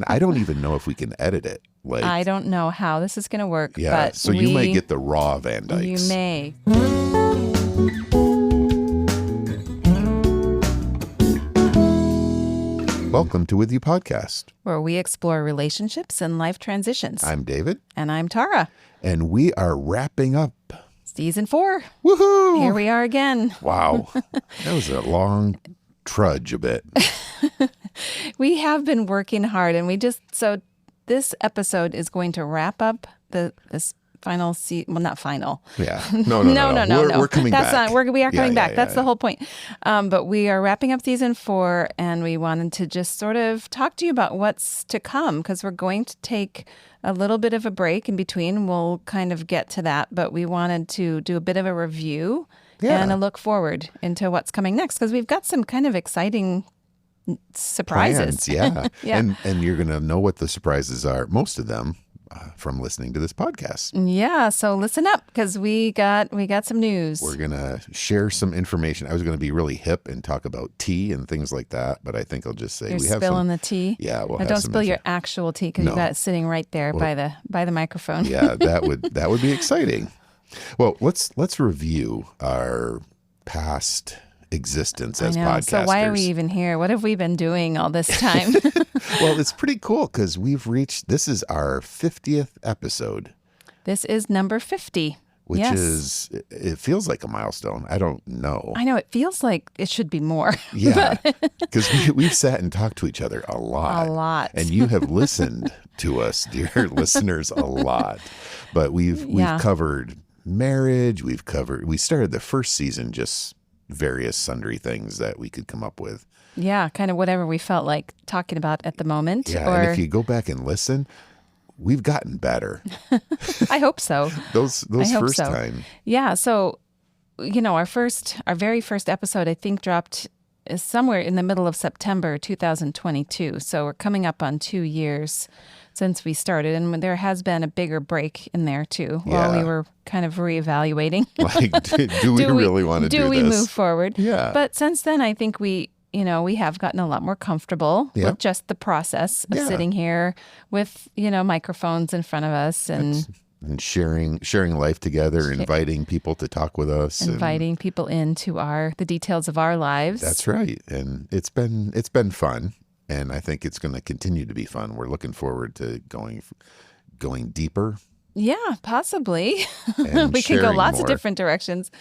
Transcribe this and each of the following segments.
I don't even know if we can edit it. I don't know how this is going to work. Yeah, but so you might get the raw Van Dykes. You may. Welcome to With You Podcast, where we explore relationships and life transitions. I'm David. And I'm Tara. And we are wrapping up Season 4. Woohoo! Here we are again. Wow. That was a long trudge a bit. We have been working hard, and so this episode is going to wrap up this final season. Well, not final. Yeah. No. We're coming back. We are coming back. Yeah, That's the whole point. But we are wrapping up season 4, and we wanted to just sort of talk to you about what's to come, because we're going to take a little bit of a break in between. We'll kind of get to that, but we wanted to do a bit of a review and a look forward into what's coming next, because we've got some kind of exciting surprises. Plans, yeah. And you're going to know what the surprises are, most of them, from listening to this podcast. Yeah, so listen up, because we got some news. We're going to share some information. I was going to be really hip and talk about tea and things like that, but I think I'll just say You're spilling the tea. Yeah, we'll have don't some spill your actual tea, because you got it sitting right there by the microphone. Yeah, that would be exciting. Well, let's review our past existence as podcasters. So why are we even here? What have we been doing all this time? Well, it's pretty cool, because this is our 50th episode. This is number 50. Which is, it feels like a milestone. I don't know. I know, it feels like it should be more. Yeah, because we've sat and talked to each other a lot. A lot. And you have listened to us, dear listeners, a lot. But we've covered marriage. We started the first season just various sundry things that we could come up with. Yeah, kind of whatever we felt like talking about at the moment. Yeah, and if you go back and listen, we've gotten better. I hope so. those first time. Yeah, so our very first episode, I think, dropped somewhere in the middle of September 2022. So we're coming up on 2 years since we started, and there has been a bigger break in there too, while we were kind of reevaluating. Like, do we really want to do this? Do we move forward? Yeah. But since then, I think we have gotten a lot more comfortable with just the process of sitting here with, microphones in front of us and sharing life together, inviting people to talk with us, inviting people into the details of our lives. That's right. And it's been fun. And I think it's going to continue to be fun. We're looking forward to going deeper. Yeah, possibly. We can go lots of different directions.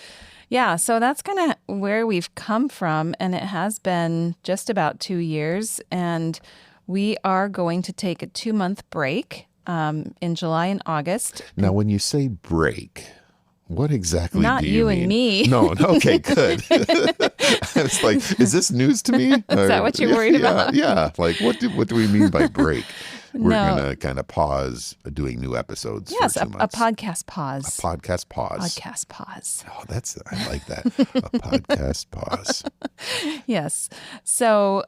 Yeah, so that's kind of where we've come from. And it has been just about 2 years. And we are going to take a 2-month break in July and August. Now, when you say break, what exactly Not do you mean? Not you and me. No, okay, good. It's like, is this news to me? Is that what you're worried about? Yeah, like what do we mean by break? We're going to kind of pause doing new episodes for 2 months. A podcast pause. A podcast pause. Podcast pause. Oh, I like that. A podcast pause. Yes. So,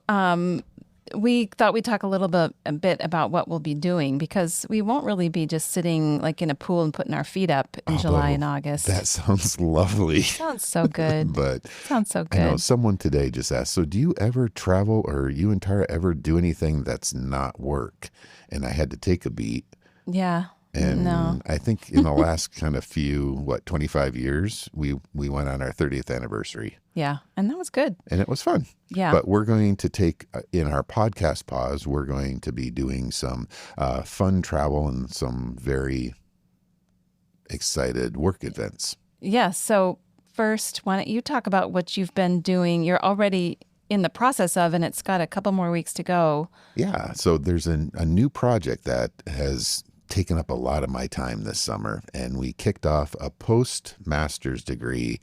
we thought we'd talk a bit about what we'll be doing, because we won't really be just sitting like in a pool and putting our feet up in July and August. That sounds lovely. Sounds so good. Sounds so good. I know someone today just asked, so do you ever travel, or you and Tara ever do anything that's not work? And I had to take a beat. Yeah. And no. I think in the last kind of 25 years, we went on our 30th anniversary. Yeah. And that was good. And it was fun. Yeah. But we're going to take, in our podcast pause, we're going to be doing some fun travel and some very excited work events. Yeah. So first, why don't you talk about what you've been doing? You're already in the process of, and it's got a couple more weeks to go. Yeah. So there's a new project that has taken up a lot of my time this summer, and we kicked off a post-master's degree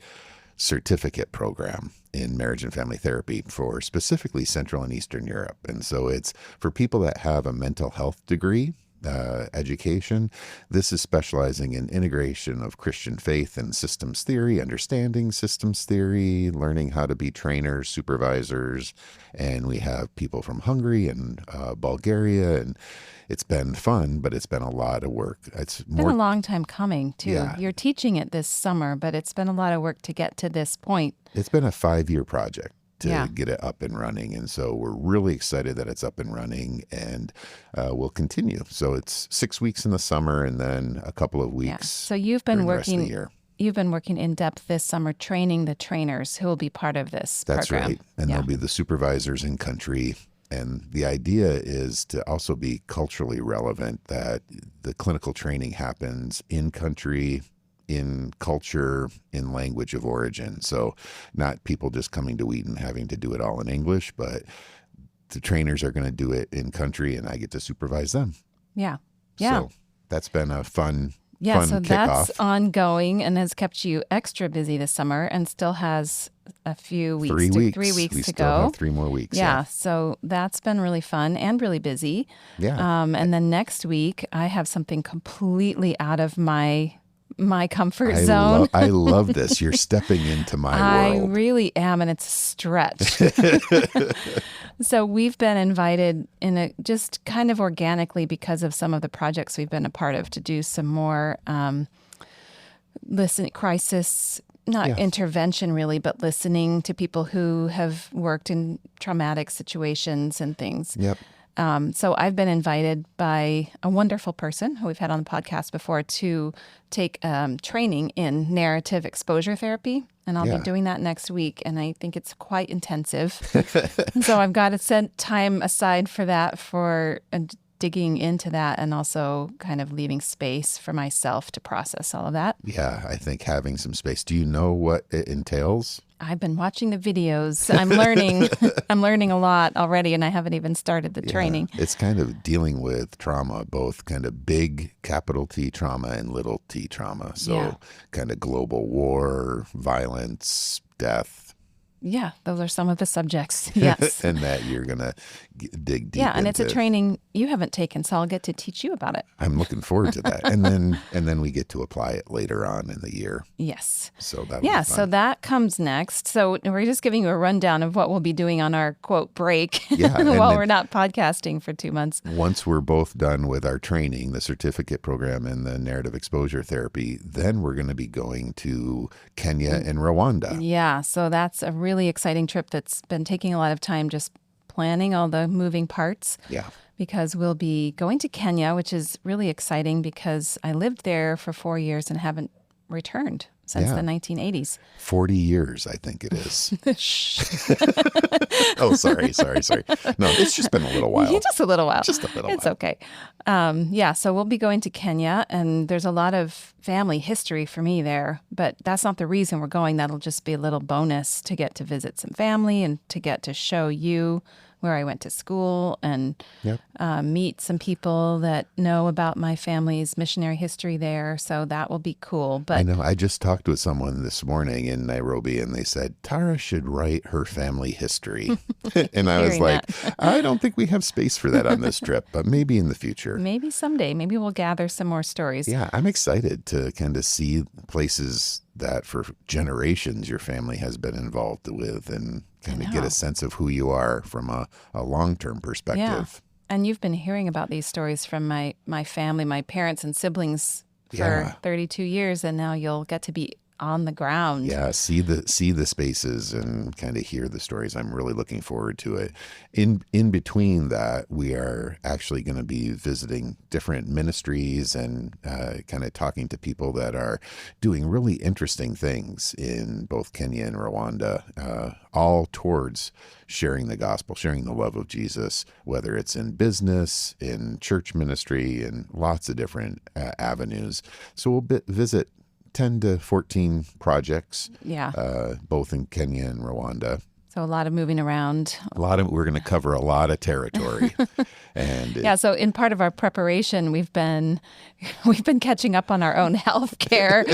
certificate program in marriage and family therapy for specifically Central and Eastern Europe. And so it's for people that have a mental health degree education. This is specializing in integration of Christian faith and systems theory, understanding systems theory, learning how to be trainers, supervisors. And we have people from Hungary and Bulgaria, and it's been fun, but it's been a lot of work. It's been a long time coming, too. Yeah. You're teaching it this summer, but it's been a lot of work to get to this point. It's been a 5-year project. to get it up and running. And so we're really excited that it's up and running, and we'll continue. So it's 6 weeks in the summer and then a couple of weeks. So you've been during the rest of the working. year. You've been working in depth this summer, training the trainers who will be part of this That's program. right. And they'll be the supervisors in country. And the idea is to also be culturally relevant, that the clinical training happens in country, in culture, in language of origin. So not people just coming to Wheaton having to do it all in English, but the trainers are going to do it in country, and I get to supervise them. Yeah. So that's been a fun so kickoff. that's ongoing and has kept you extra busy this summer, and still has a few weeks. 3 weeks. 3 weeks we to still go. have 3 more weeks. Yeah, so that's been really fun and really busy. Yeah. And then next week, I have something completely out of my comfort zone. I love this. You're stepping into my I world. really am, and it's a stretch. So we've been invited just kind of organically because of some of the projects we've been a part of, to do some more crisis, not intervention really, but listening to people who have worked in traumatic situations and things. Yep. So I've been invited by a wonderful person who we've had on the podcast before to take training in narrative exposure therapy. And I'll be doing that next week. And I think it's quite intensive. So I've got to set time aside for that, for digging into that, and also kind of leaving space for myself to process all of that. Yeah, I think having some space. Do you know what it entails? I've been watching the videos. I'm learning. I'm learning a lot already, and I haven't even started the training. It's kind of dealing with trauma, both kind of big capital T trauma and little t trauma. So kind of global war, violence, death. Yeah, those are some of the subjects. Yes. And that you're going to dig deep and it's a into. training you haven't taken, so I'll get to teach you about it. I'm looking forward to that. And then we get to apply it later on in the year. Yes. So that so that comes next. So we're just giving you a rundown of what we'll be doing on our quote break while we're not podcasting for 2 months. Once we're both done with our training, the certificate program and the narrative exposure therapy, then we're going to be going to Kenya and Rwanda. Yeah, so that's a really exciting trip that's been taking a lot of time, just planning all the moving parts. Yeah. Because we'll be going to Kenya, which is really exciting because I lived there for 4 years and haven't returned since the 1980s. 40 years, I think it is. Shh. Oh, sorry. No, it's just been a little while. Just a little while. Just a little It's while. okay. So we'll be going to Kenya, and there's a lot of family history for me there, but that's not the reason we're going. That'll just be a little bonus to get to visit some family and to get to show you where I went to school and meet some people that know about my family's missionary history there. So that will be cool. But I know. I just talked with someone this morning in Nairobi, and they said, Tara should write her family history. And I was like, I don't think we have space for that on this trip, but maybe in the future. Maybe someday. Maybe we'll gather some more stories. Yeah, I'm excited to kind of see places that for generations your family has been involved with, and kind of get a sense of who you are from a long-term perspective. Yeah. And you've been hearing about these stories from my family, my parents and siblings for 32 years, and now you'll get to be on the ground. Yeah, see the spaces and kind of hear the stories. I'm really looking forward to it. In between that, we are actually going to be visiting different ministries and kind of talking to people that are doing really interesting things in both Kenya and Rwanda, all towards sharing the gospel, sharing the love of Jesus, whether it's in business, in church ministry, and lots of different avenues. So we'll visit 10 to 14 projects, both in Kenya and Rwanda. So a lot of moving around. We're going to cover a lot of territory. And so in part of our preparation, we've been catching up on our own health care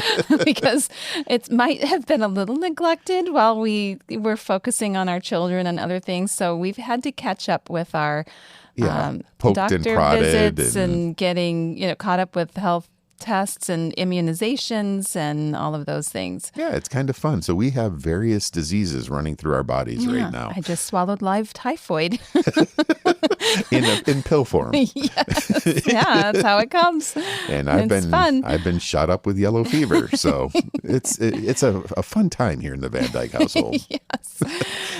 because it might have been a little neglected while we were focusing on our children and other things. So we've had to catch up with our poked doctor and prodded visits and getting caught up with health tests and immunizations and all of those things. Yeah, it's kind of fun. So we have various diseases running through our bodies right now. I just swallowed live typhoid. in pill form. Yes. Yeah, that's how it comes. And fun. I've been shot up with yellow fever. So it's a fun time here in the Van Dyke household. Yes.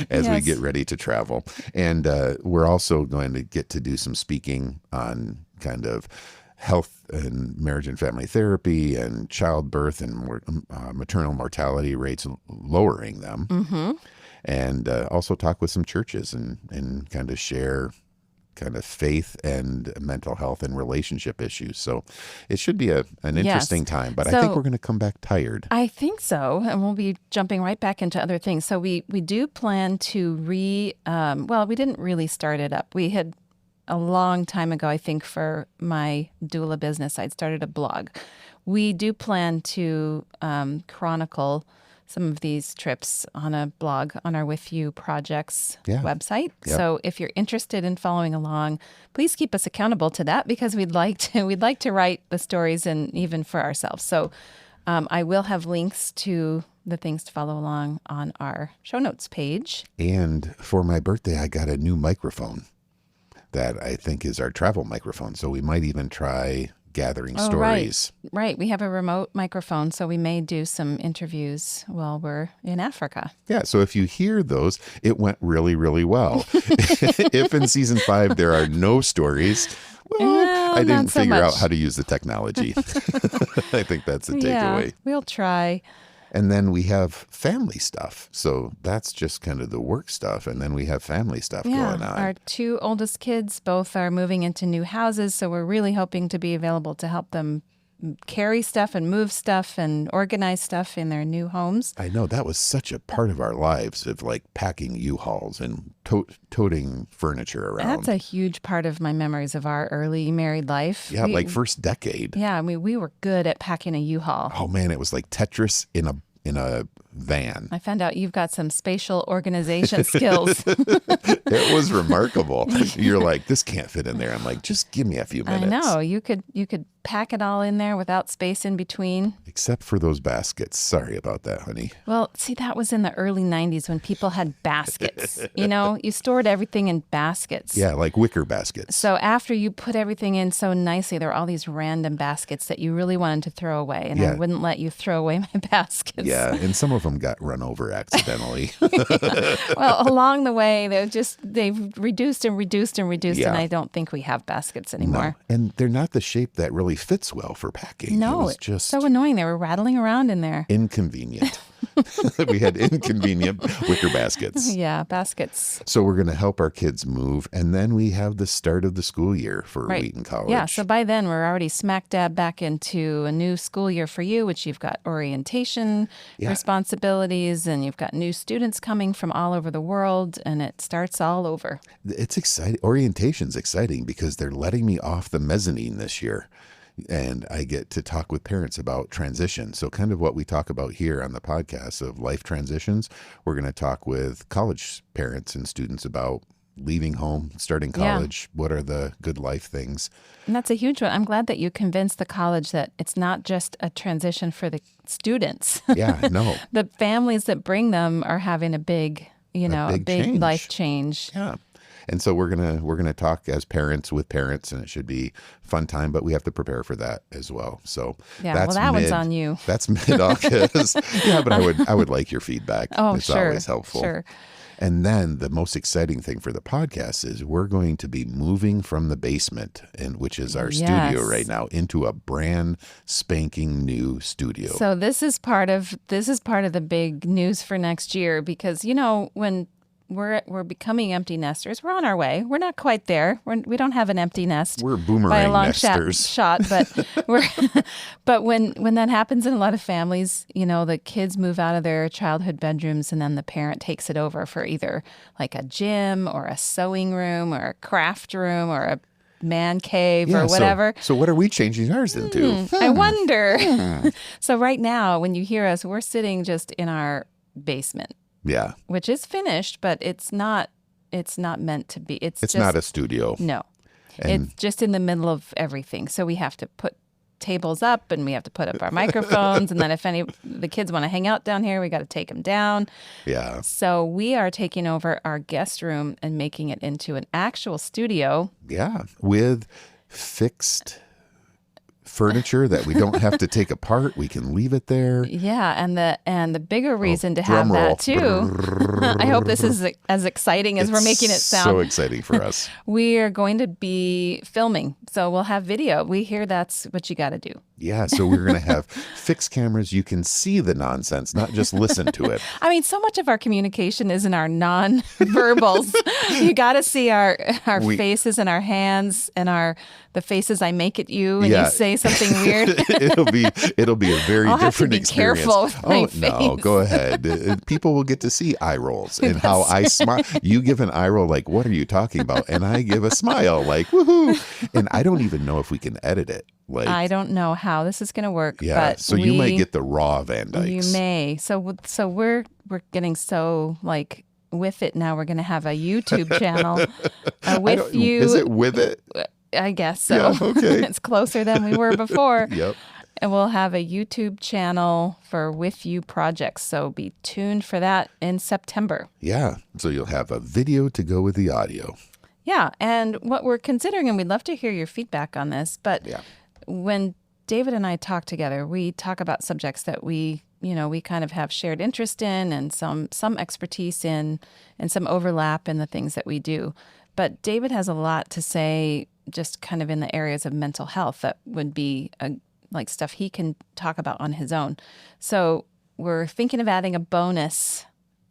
as we Yes. get ready to travel. And we're also going to get to do some speaking on kind of health and marriage and family therapy and childbirth and maternal mortality rates, lowering them. Mm-hmm. And also talk with some churches and kind of share kind of faith and mental health and relationship issues. So it should be an interesting time, but I think we're going to come back tired. I think so. And we'll be jumping right back into other things. So we do plan to we didn't really start it up. We had a long time ago, I think, for my doula business, I'd started a blog. We do plan to chronicle some of these trips on a blog on our With You Projects website. Yep. So if you're interested in following along, please keep us accountable to that, because we'd like to write the stories and even for ourselves. So I will have links to the things to follow along on our show notes page. And for my birthday, I got a new microphone that I think is our travel microphone. So we might even try gathering stories. Right. We have a remote microphone, so we may do some interviews while we're in Africa. Yeah. So if you hear those, it went really, really well. If in season 5 there are no stories, well, I didn't figure out how to use the technology. I think that's a takeaway. Yeah, we'll try. And then we have family stuff. So that's just kind of the work stuff. And then we have family stuff going on. Our 2 oldest kids both are moving into new houses. So we're really hoping to be available to help them carry stuff and move stuff and organize stuff in their new homes. I know that was such a part of our lives, of like packing U-Hauls and toting furniture around. That's a huge part of my memories of our early married life. Yeah, like first decade. Yeah, I mean, we were good at packing a U-Haul. Oh man, it was like Tetris in a van. I found out you've got some spatial organization skills. It was remarkable. You're like, this can't fit in there. I'm like, just give me a few minutes. I know. You could pack it all in there without space in between. Except for those baskets. Sorry about that, honey. Well, see, that was in the early 90s when people had baskets. You stored everything in baskets. Yeah, like wicker baskets. So after you put everything in so nicely, there were all these random baskets that you really wanted to throw away. And I wouldn't let you throw away my baskets. Yeah, and some of them got run over accidentally. Well, along the way, they've reduced and reduced and reduced, and I don't think we have baskets anymore. No. And they're not the shape that really fits well for packing. No, it was just so annoying. They were rattling around in there. Inconvenient. We had inconvenient wicker baskets. Yeah, baskets. So we're going to help our kids move. And then we have the start of the school year for Wheaton College. Yeah, so by then we're already smack dab back into a new school year for you, which you've got orientation responsibilities, and you've got new students coming from all over the world, and it starts all over. It's exciting. Orientation's exciting because they're letting me off the mezzanine this year. And I get to talk with parents about transition. So kind of what we talk about here on the podcast of life transitions, we're going to talk with college parents and students about leaving home, starting college. What are the good life things? And that's a huge one. I'm glad that you convinced the college that it's not just a transition for the students. Yeah, no. The families that bring them are having a big change. life change. Yeah. And so we're gonna talk as parents with parents, and it should be a fun time. But we have to prepare for that as well. So one's on you. That's mid-August. Yeah, but I would like your feedback. Oh, it's sure, always helpful. Sure. And then the most exciting thing for the podcast is we're going to be moving from the basement, which is our studio right now, into a brand spanking new studio. So this is part of the big news for next year, because when we're becoming empty nesters. We're on our way. We're not quite there. We don't have an empty nest. We're boomerang by a long nesters. shot, but when that happens in a lot of families, the kids move out of their childhood bedrooms, and then the parent takes it over for either like a gym or a sewing room or a craft room or a man cave or whatever. So what are we changing ours into? I wonder. So right now, when you hear us, we're sitting just in our basement. Yeah. Which is finished, but it's not meant to be. It's just not a studio. No. And it's just in the middle of everything. So we have to put tables up, and we have to put up our microphones, and then if the kids want to hang out down here, we got to take them down. Yeah. So we are taking over our guest room and making it into an actual studio. Yeah, with fixed furniture that we don't have to take apart. We can leave it there. Yeah, and the bigger reason to drum have roll. that too. I hope this is as exciting as we're making it sound. So exciting for us. We are going to be filming, so we'll have video. We hear that's what you got to do. Yeah, so we're going to have fixed cameras. You can see the nonsense, not just listen to it. I mean, so much of our communication is in our non-verbals. You got to see our faces and our hands and the faces I make at you, and you say something weird. it'll be a very I'll different have to be experience. Careful with my face. No, go ahead. People will get to see eye rolls and how I smile. You give an eye roll like, "What are you talking about?" And I give a smile like, "Woohoo!" And I don't even know if we can edit it. Like, I don't know how this is going to work. Yeah, but so you might get the raw Van Dykes. You may. So we're getting so like with it now. We're going to have a YouTube channel with you. Is it with it? I guess so. Yeah, okay. It's closer than we were before. Yep. And we'll have a YouTube channel for With You projects. So be tuned for that in September. Yeah. So you'll have a video to go with the audio. Yeah. And what we're considering, and we'd love to hear your feedback on this, but when David and I talk together, we talk about subjects that we kind of have shared interest in and some expertise in and some overlap in the things that we do. But David has a lot to say just kind of in the areas of mental health that would be like stuff he can talk about on his own. So we're thinking of adding a bonus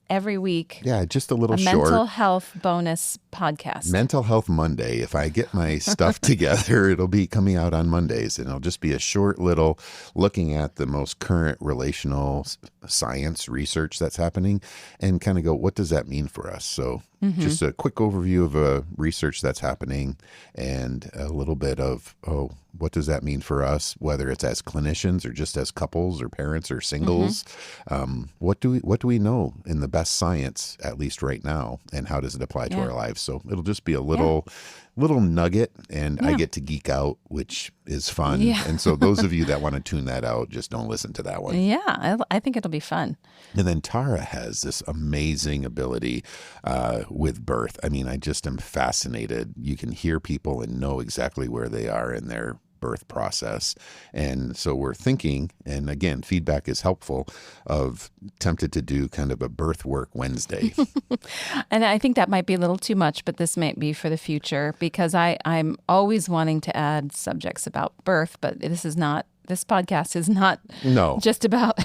every week. Yeah, just a little short. Mental health bonus podcast. Mental Health Monday. If I get my stuff together, it'll be coming out on Mondays, and it'll just be a short little looking at the most current relational science research that's happening and kind of go, what does that mean for us? So just a quick overview of a research that's happening and a little bit of, what does that mean for us, whether it's as clinicians or just as couples or parents or singles? What do we know in the best science, at least right now, and how does it apply to our lives? So it'll just be a little nugget, and I get to geek out, which is fun. Yeah. And so those of you that want to tune that out, just don't listen to that one. Yeah, I think it'll be fun. And then Tara has this amazing ability with birth. I mean, I just am fascinated. You can hear people and know exactly where they are in their birth process. And so we're thinking, and again, feedback is helpful, of tempted to do kind of a birth work Wednesday. And I think that might be a little too much, but this might be for the future because I'm always wanting to add subjects about birth, but this podcast is not just about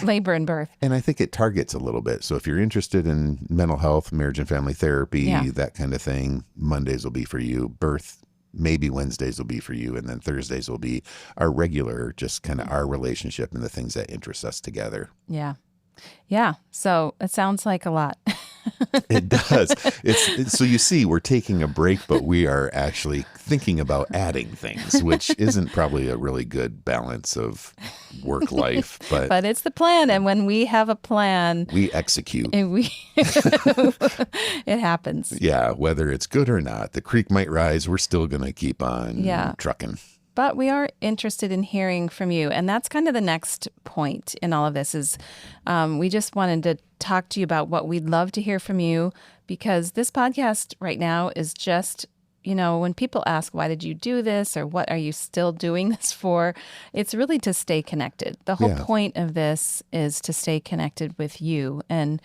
labor and birth. And I think it targets a little bit. So if you're interested in mental health, marriage and family therapy, that kind of thing, Mondays will be for you. Birth, maybe Wednesdays will be for you. And then Thursdays will be our regular, just kind of our relationship and the things that interest us together. Yeah. Yeah. So it sounds like a lot. It does. So you see, we're taking a break, but we are actually thinking about adding things, which isn't probably a really good balance of work life. But it's the plan. And when we have a plan, we execute. And it happens. Yeah. Whether it's good or not, the creek might rise. We're still going to keep on trucking. But we are interested in hearing from you. And that's kind of the next point in all of this is we just wanted to talk to you about what we'd love to hear from you, because this podcast right now is just, when people ask, why did you do this? Or what are you still doing this for? It's really to stay connected. The whole point of this is to stay connected with you and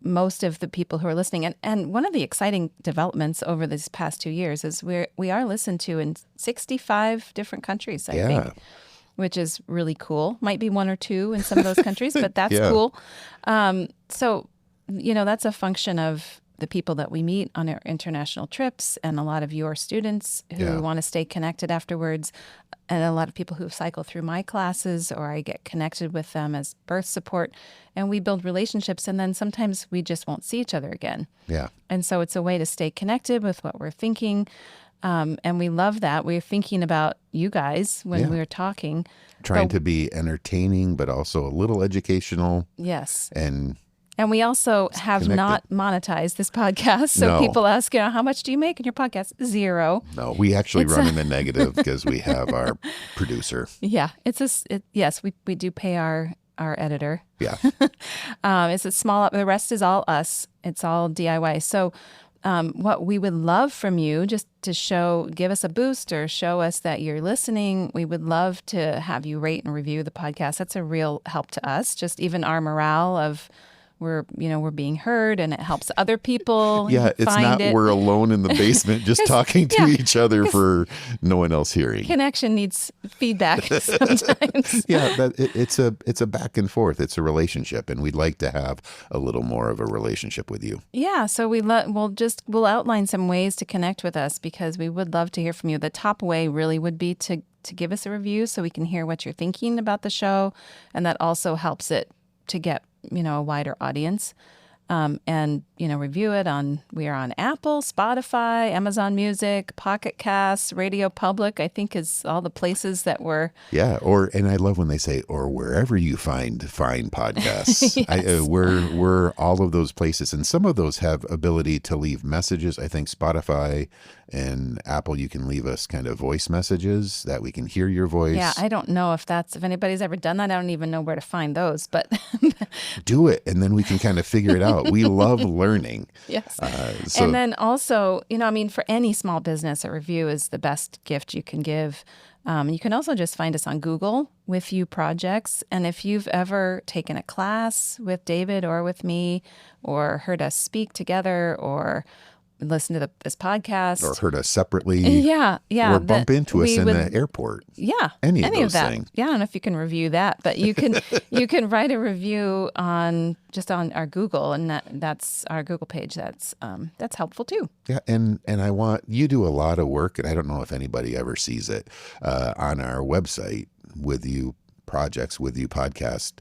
most of the people who are listening. And one of the exciting developments over these past 2 years is we are listened to in 65 different countries, I think, which is really cool. Might be one or two in some of those countries, but that's cool. So, that's a function of the people that we meet on our international trips and a lot of your students who want to stay connected afterwards, and a lot of people who cycle through my classes, or I get connected with them as birth support, and we build relationships, and then sometimes we just won't see each other again. Yeah. And so it's a way to stay connected with what we're thinking, and we love that. We're thinking about you guys when we're talking. Trying to be entertaining, but also a little educational. Yes. And we also have not monetized this podcast. So people ask, how much do you make in your podcast? 0. No, we actually run in the negative because we have our producer. Yeah. Yes, we do pay our editor. Yeah. It's a small, the rest is all us. It's all DIY. So what we would love from you, just to give us a boost or show us that you're listening. We would love to have you rate and review the podcast. That's a real help to us. Just even our morale of we're being heard, and it helps other people. Yeah, it's not we're alone in the basement just talking to each other for no one else hearing. Connection needs feedback sometimes. Yeah, it's a back and forth. It's a relationship, and we'd like to have a little more of a relationship with you. Yeah, so we'll outline some ways to connect with us, because we would love to hear from you. The top way really would be to give us a review so we can hear what you're thinking about the show, and that also helps it to get a wider audience. And review it we are on Apple, Spotify, Amazon Music, Pocket Casts, Radio Public, I think is all the places that we're. Yeah. And I love when they say, or wherever you find fine podcasts. Yes. We're all of those places. And some of those have ability to leave messages. I think Spotify and Apple, you can leave us kind of voice messages that we can hear your voice. Yeah. I don't know if anybody's ever done that. I don't even know where to find those, but. Do it. And then we can kind of figure it out. We love learning. Yes. And then also, for any small business, a review is the best gift you can give. You can also just find us on Google with You Projects. And if you've ever taken a class with David or with me, or heard us speak together, or listen to this podcast, or heard us separately, yeah, or bump into us in the airport, any of those things. Yeah, I don't know if you can review that, but you can write a review on our Google, and that's our Google page. That's helpful too. Yeah, and I want you do a lot of work, and I don't know if anybody ever sees it on our website, With You Projects, With You Podcast.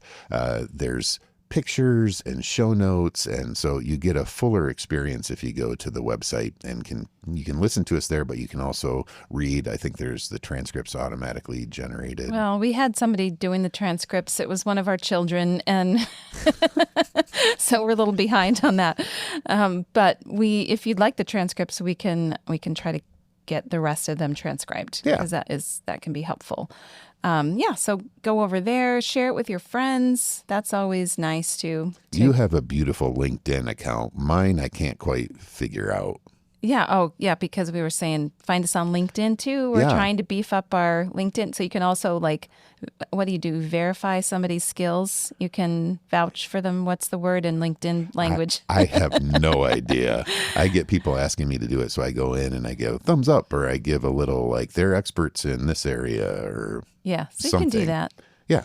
There's pictures and show notes, and so you get a fuller experience if you go to the website, and you can listen to us there, but you can also read. I think there's the transcripts automatically generated. Well, we had somebody doing the transcripts. It was one of our children, and so we're a little behind on that. But if you'd like the transcripts, we can try to get the rest of them transcribed, because that can be helpful. So go over there, share it with your friends. That's always nice too. You have a beautiful LinkedIn account. Mine, I can't quite figure out. Yeah. Oh, yeah. Because we were saying, find us on LinkedIn too. We're trying to beef up our LinkedIn. So you can also what do you do? Verify somebody's skills. You can vouch for them. What's the word in LinkedIn language? I have no idea. I get people asking me to do it. So I go in and I give thumbs up, or I give a little they're experts in this area, or so something. You can do that. Yeah.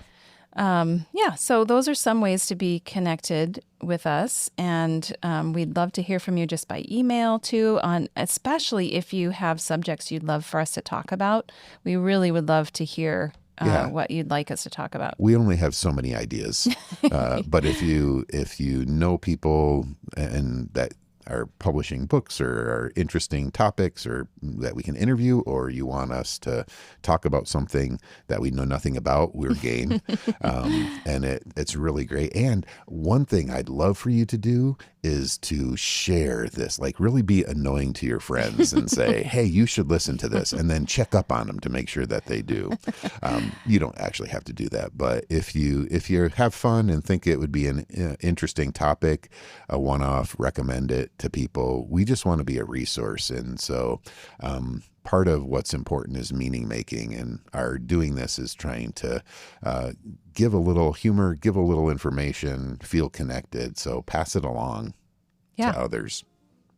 So those are some ways to be connected with us, and we'd love to hear from you just by email too, especially if you have subjects you'd love for us to talk about. We really would love to hear what you'd like us to talk about. We only have so many ideas, but if you know people and that are publishing books or are interesting topics, or that we can interview, or you want us to talk about something that we know nothing about, we're game. And it's really great. And one thing I'd love for you to do is to share this, really be annoying to your friends and say, hey, you should listen to this, and then check up on them to make sure that they do. You don't actually have to do that, but if you have fun and think it would be an interesting topic, a one-off, recommend it to people. We just want to be a resource. And so part of what's important is meaning making, and our doing this is trying to give a little humor, give a little information, feel connected. So pass it along to others.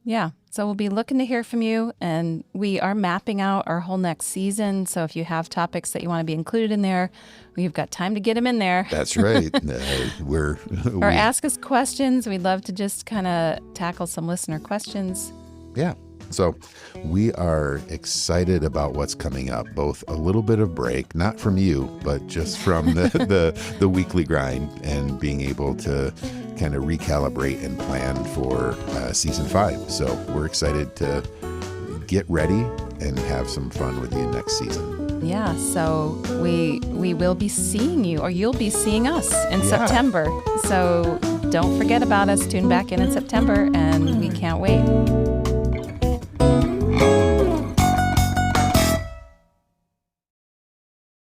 Yeah. So we'll be looking to hear from you, and we are mapping out our whole next season. So if you have topics that you want to be included in there, we've got time to get them in there. That's right. Or ask us questions. We'd love to just kind of tackle some listener questions. Yeah. So we are excited about what's coming up, both a little bit of break, not from you, but just from the weekly grind, and being able to kind of recalibrate and plan for season 5. So we're excited to get ready and have some fun with you next season. Yeah, so we will be seeing you, or you'll be seeing us in September. So don't forget about us. Tune back in September, and we can't wait.